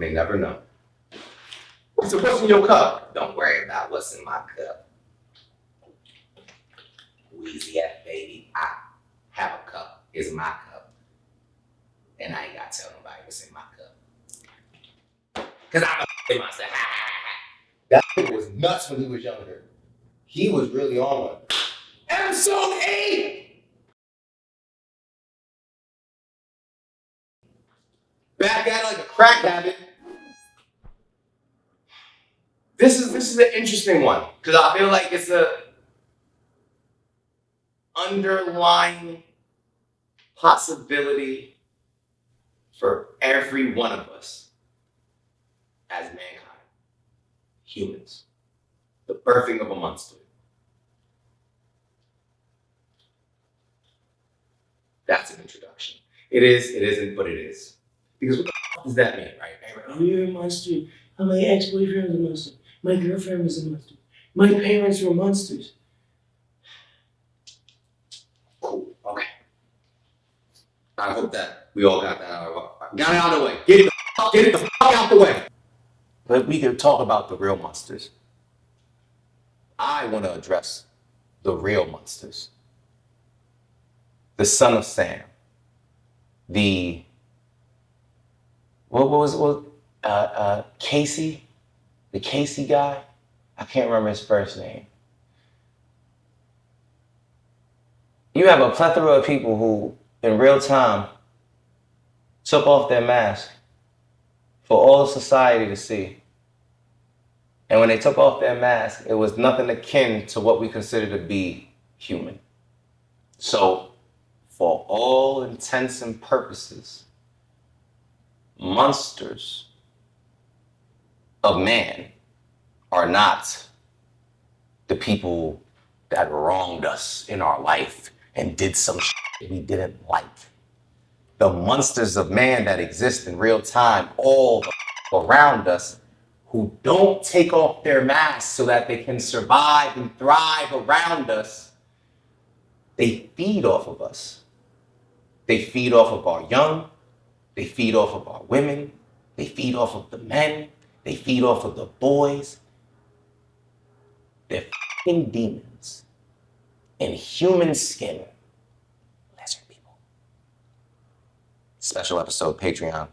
may never know. He said, what's in your cup? Don't worry about what's in my cup. Wheezy ass baby, I have a cup. It's my cup. And I ain't got to tell nobody what's in my cup. Because I'm a myself. That was nuts when he was younger. He was really on one. Episode 8! Back at it like a crack habit. This is an interesting one because I feel like it's a underlying possibility for every one of us as mankind, humans, the birthing of a monster. That's an introduction. It is, it isn't, but it is. Because what the f does that mean, right? Oh, you're a monster. Oh, my ex-boyfriend was a monster. My girlfriend was a monster. My parents were monsters. Cool, okay. I hope that we all got that out of the way. Get it the f out the way. But we can talk about the real monsters. I want to address the real monsters. The son of Sam. The Casey? The Casey guy? I can't remember his first name. You have a plethora of people who, in real time, took off their mask for all of society to see. And when they took off their mask, it was nothing akin to what we consider to be human. So, for all intents and purposes, monsters of man are not the people that wronged us in our life and did some shit we didn't like. The monsters of man that exist in real time all around us who don't take off their masks so that they can survive and thrive around us, they feed off of us. They feed off of our young, they feed off of our women, they feed off of the men, they feed off of the boys. They're f***ing demons in human skin. Lizard people. Special episode, Patreon.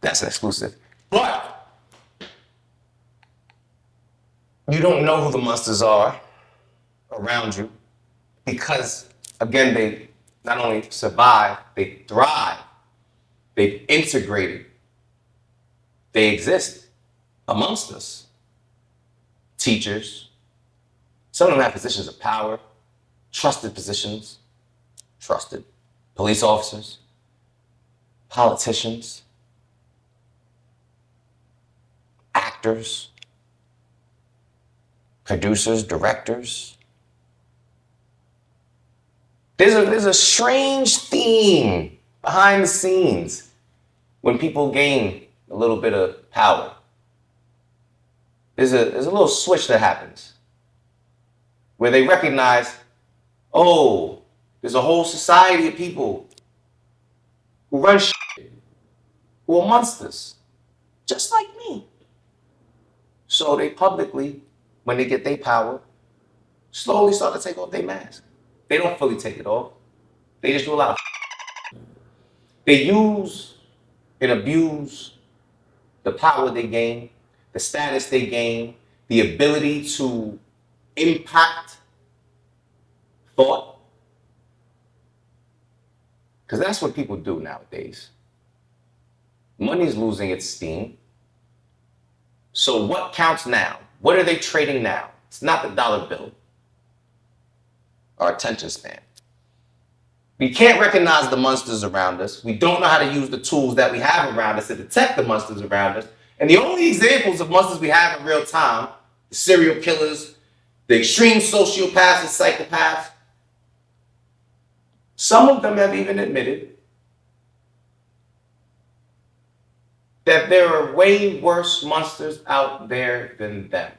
That's an exclusive. But you don't know who the monsters are around you because, again, they not only survive, they thrive. They've integrated. They exist amongst us. Teachers. Some of them have positions of power, trusted positions, trusted police officers, politicians, actors, producers, directors. There's a strange theme behind the scenes when people gain a little bit of power. There's a little switch that happens where they recognize, oh, there's a whole society of people who run shit, who are monsters, just like me. So they publicly, when they get their power, slowly start to take off their mask. They don't fully take it off. They just do a lot of They use and abuse the power they gain, the status they gain, the ability to impact thought. Because that's what people do nowadays. Money's losing its steam. So what counts now? What are they trading now? It's not the dollar bill. Our attention span. We can't recognize the monsters around us. We don't know how to use the tools that we have around us to detect the monsters around us. And the only examples of monsters we have in real time, the serial killers, the extreme sociopaths and psychopaths, some of them have even admitted that there are way worse monsters out there than them.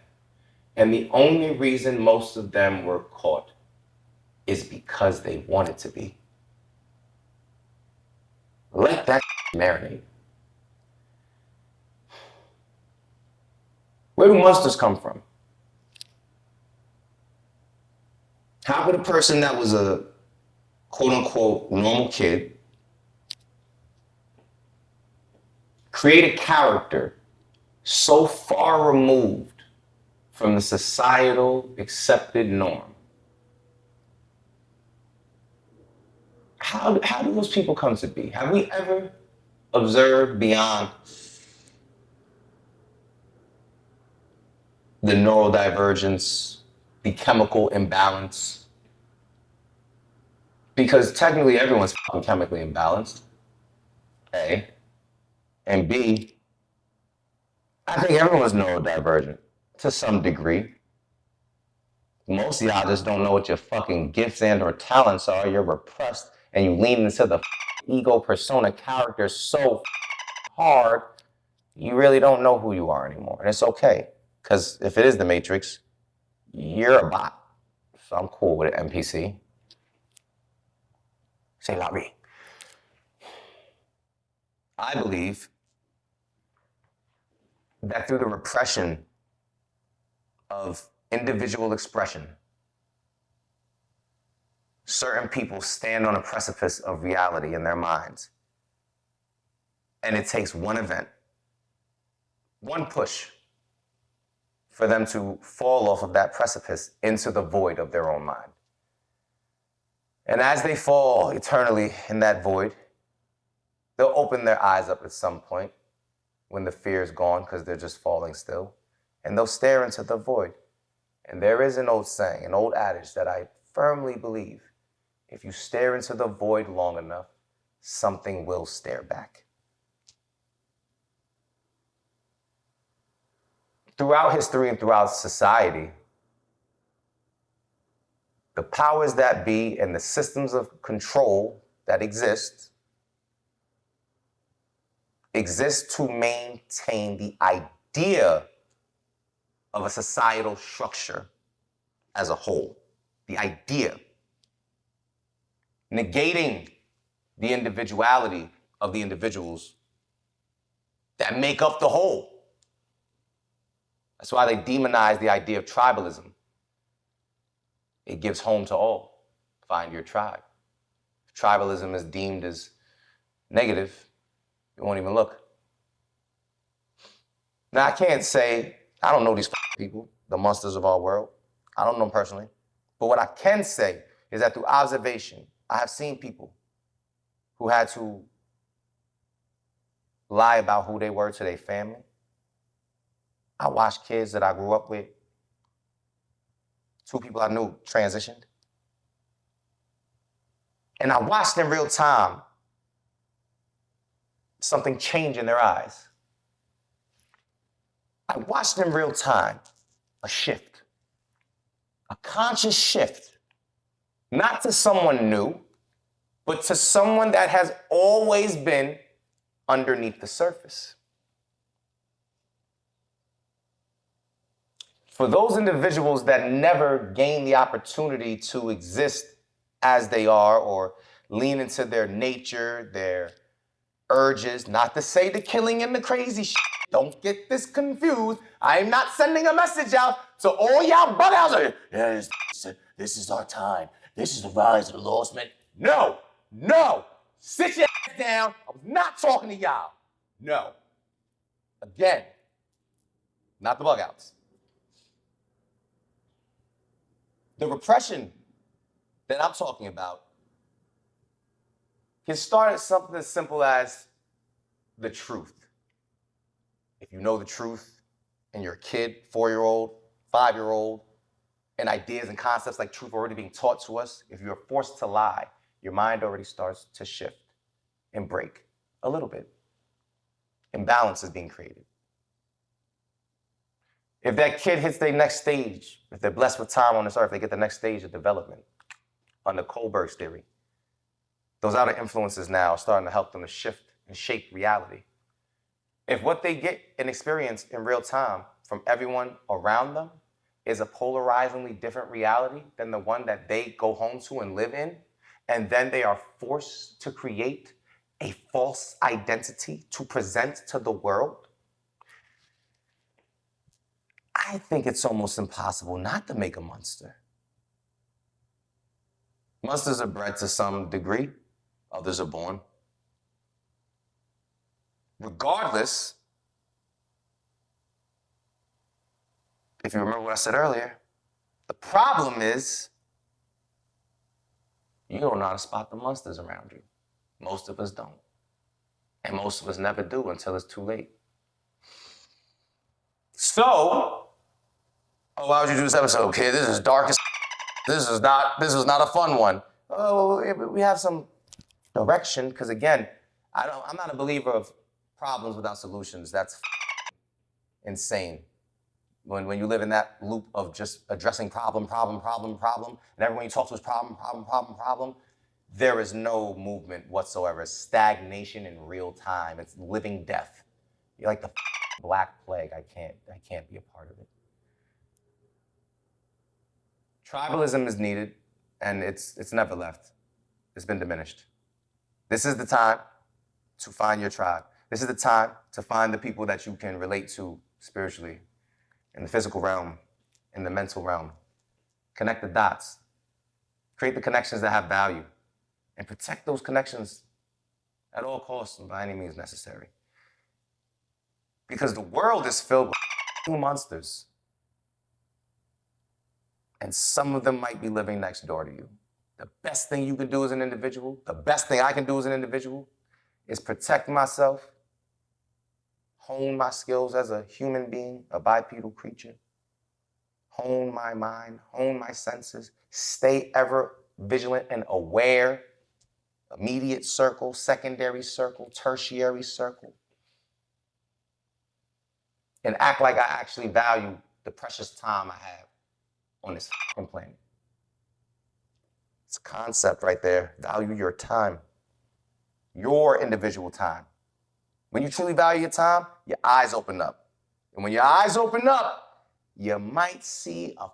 And the only reason most of them were caught is because they wanted to be. Let that marinate. Where do monsters come from? How could a person that was a quote unquote normal kid create a character so far removed from the societal accepted norm? How do those people come to be? Have we ever observed beyond the neurodivergence, the chemical imbalance? Because technically everyone's fucking chemically imbalanced, A. And B, I think everyone's neurodivergent to some degree. Most of y'all just don't know what your fucking gifts and or talents are. You're repressed and you lean into the ego persona character so hard, you really don't know who you are anymore. And it's okay. Because if it is the Matrix, you're a bot. So I'm cool with it, NPC. Say Larry. I believe that through the repression of individual expression, certain people stand on a precipice of reality in their minds. And it takes one event, one push, for them to fall off of that precipice into the void of their own mind. And as they fall eternally in that void, they'll open their eyes up at some point when the fear is gone because they're just falling still. And they'll stare into the void. And there is an old saying, an old adage that I firmly believe: if you stare into the void long enough, something will stare back. Throughout history and throughout society, the powers that be and the systems of control that exist to maintain the idea of a societal structure as a whole. The idea. Negating the individuality of the individuals that make up the whole. That's why they demonize the idea of tribalism. It gives home to all. Find your tribe. If tribalism is deemed as negative, you won't even look. Now, I can't say, I don't know these people, the monsters of our world. I don't know them personally. But what I can say is that through observation, I have seen people who had to lie about who they were to their family. I watched kids that I grew up with, 2 people I knew transitioned. And I watched in real time something change in their eyes. I watched in real time a shift, a conscious shift, not to someone new, but to someone that has always been underneath the surface. For those individuals that never gain the opportunity to exist as they are or lean into their nature, their urges, not to say the killing and the crazy shit. Don't get this confused. I am not sending a message out to all y'all bug outs. Yes, this is our time. This is the rise of the lost men. No. Sit your ass down. I was not talking to y'all. No. Again, not the bug outs. The repression that I'm talking about can start at something as simple as the truth. If you know the truth and you're a kid, 4-year-old, 5-year-old, and ideas and concepts like truth are already being taught to us, if you're forced to lie, your mind already starts to shift and break a little bit. Imbalance is being created. If that kid hits their next stage, if they're blessed with time on this earth, they get the next stage of development under Kohlberg's theory. Those outer influences now are starting to help them to shift and shape reality. If what they get and experience in real time from everyone around them is a polarizingly different reality than the one that they go home to and live in, and then they are forced to create a false identity to present to the world, I think it's almost impossible not to make a monster. Monsters are bred to some degree, others are born. Regardless, if you remember what I said earlier, the problem is you don't know how to spot the monsters around you. Most of us don't. And most of us never do until it's too late. So, why would you do this episode, kid? This is dark as this is not a fun one. Oh, we have some direction, because again, I'm not a believer of problems without solutions. That's insane. When you live in that loop of just addressing problem, and everyone you talk to is problem, there is no movement whatsoever. Stagnation in real time. It's living death. You're like the Black Plague. I can't be a part of it. Tribalism is needed, and it's never left. It's been diminished. This is the time to find your tribe. This is the time to find the people that you can relate to spiritually, in the physical realm, in the mental realm. Connect the dots. Create the connections that have value, and protect those connections at all costs and by any means necessary. Because the world is filled with monsters, and some of them might be living next door to you. The best thing you can do as an individual, the best thing I can do as an individual, is protect myself, hone my skills as a human being, a bipedal creature, hone my mind, hone my senses, stay ever vigilant and aware, immediate circle, secondary circle, tertiary circle, and act like I actually value the precious time I have on this planet. It's a concept right there. Value your time, your individual time. When you truly value your time, your eyes open up. And when your eyes open up, you might see a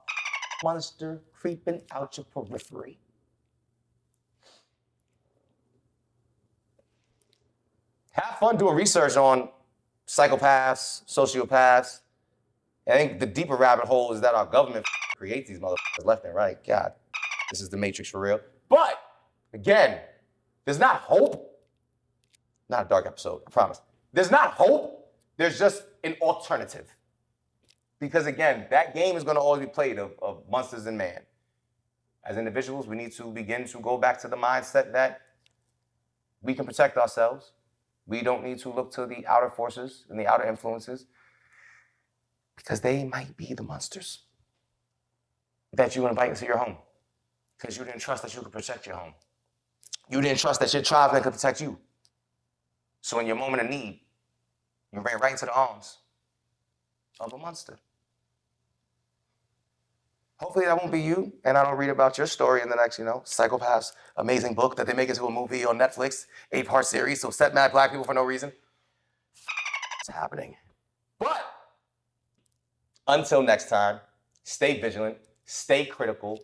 monster creeping out your periphery. Have fun doing research on psychopaths, sociopaths. I think the deeper rabbit hole is that our government creates these motherfuckers left and right. God, this is the Matrix for real. But, again, there's not hope. Not a dark episode, I promise. There's not hope. There's just an alternative. Because, again, that game is going to always be played of monsters and man. As individuals, we need to begin to go back to the mindset that we can protect ourselves. We don't need to look to the outer forces and the outer influences, because they might be the monsters that you invite into your home, because you didn't trust that you could protect your home. You didn't trust that your tribe could protect you. So in your moment of need, you ran right into the arms of a monster. Hopefully that won't be you, and I don't read about your story in the next, Psychopath's amazing book that they make into a movie on Netflix, 8-part series, so set mad black people for no reason. It's happening. But until next time, stay vigilant, stay critical,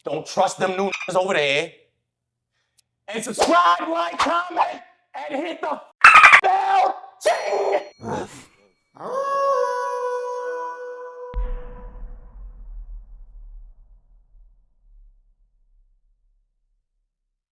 don't trust them new over there, and subscribe, like, comment, and hit the bell. Ting!